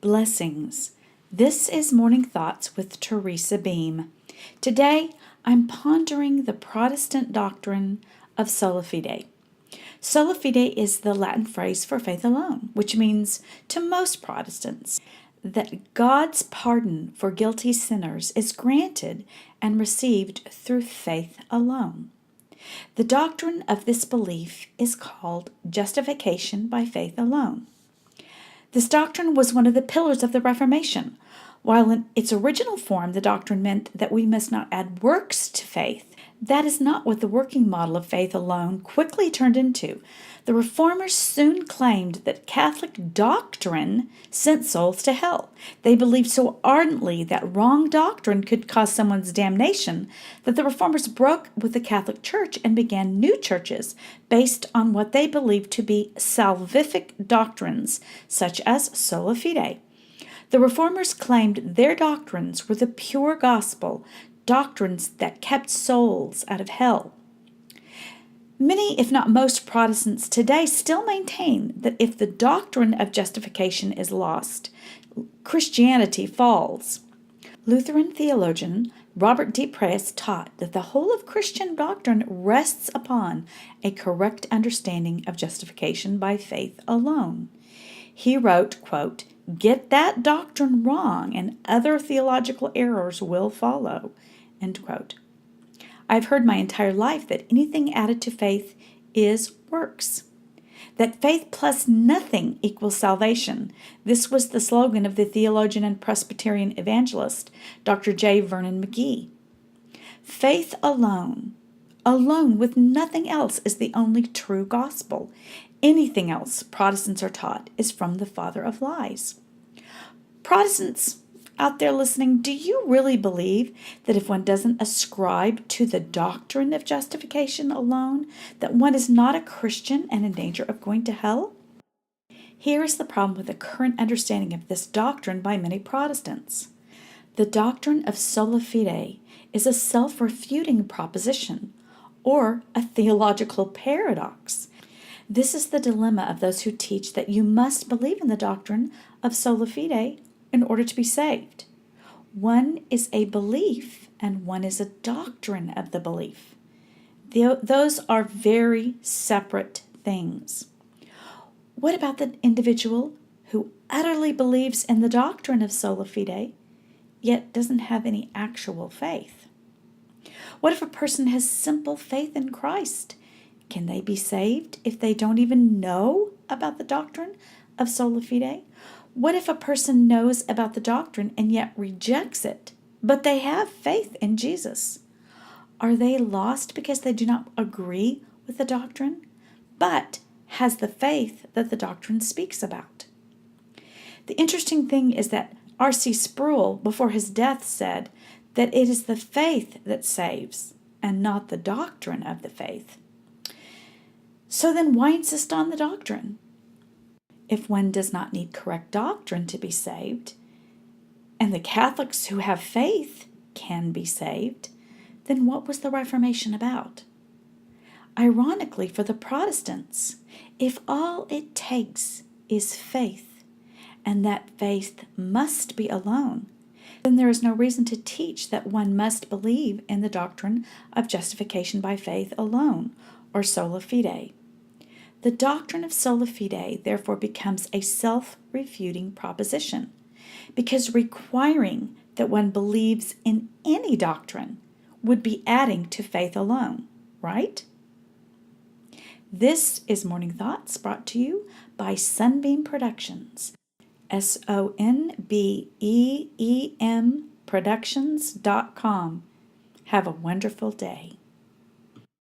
Blessings. This is Morning Thoughts with Teresa Beam. Today, I'm pondering the Protestant doctrine of Sola Fide. Sola Fide is the Latin phrase for faith alone, which means, to most Protestants, that God's pardon for guilty sinners is granted and received through faith alone. The doctrine of this belief is called justification by faith alone. This doctrine was one of the pillars of the Reformation. While in its original form the doctrine meant that we must not add works to faith, that is not what the working model of faith alone quickly turned into. The Reformers soon claimed that Catholic doctrine sent souls to hell. They believed so ardently that wrong doctrine could cause someone's damnation that the Reformers broke with the Catholic Church and began new churches based on what they believed to be salvific doctrines, such as Sola Fide. The Reformers claimed their doctrines were the pure gospel, doctrines that kept souls out of hell. Many, if not most, Protestants today still maintain that if the doctrine of justification is lost, Christianity falls. Lutheran theologian Robert D. Price taught that the whole of Christian doctrine rests upon a correct understanding of justification by faith alone. He wrote, quote, "Get that doctrine wrong and other theological errors will follow," end quote. I've heard my entire life that anything added to faith is works, that faith plus nothing equals salvation. This was the slogan of the theologian and Presbyterian evangelist, Dr. J. Vernon McGee. Faith alone with nothing else, is the only true gospel. Anything else, Protestants are taught, is from the father of lies. Protestants out there listening, do you really believe that if one doesn't ascribe to the doctrine of justification alone, that one is not a Christian and in danger of going to hell? Here is the problem with the current understanding of this doctrine by many Protestants. The doctrine of Sola Fide is a self-refuting proposition, or a theological paradox. This is the dilemma of those who teach that you must believe in the doctrine of Sola Fide in order to be saved. One is a belief and one is a doctrine of the belief. Those are very separate things. What about the individual who utterly believes in the doctrine of Sola Fide, yet doesn't have any actual faith? What if a person has simple faith in Christ? Can they be saved if they don't even know about the doctrine of Sola Fide? What if a person knows about the doctrine and yet rejects it, but they have faith in Jesus? Are they lost because they do not agree with the doctrine, but has the faith that the doctrine speaks about? The interesting thing is that R.C. Sproul, before his death, said that it is the faith that saves and not the doctrine of the faith. So then why insist on the doctrine? If one does not need correct doctrine to be saved, and the Catholics who have faith can be saved, then what was the Reformation about? Ironically, for the Protestants, if all it takes is faith, and that faith must be alone, then there is no reason to teach that one must believe in the doctrine of justification by faith alone, or Sola Fide. The doctrine of Sola Fide therefore becomes a self-refuting proposition, because requiring that one believes in any doctrine would be adding to faith alone, right? This is Morning Thoughts, brought to you by Sunbeam Productions, SONBEEM Productions.com. Have a wonderful day.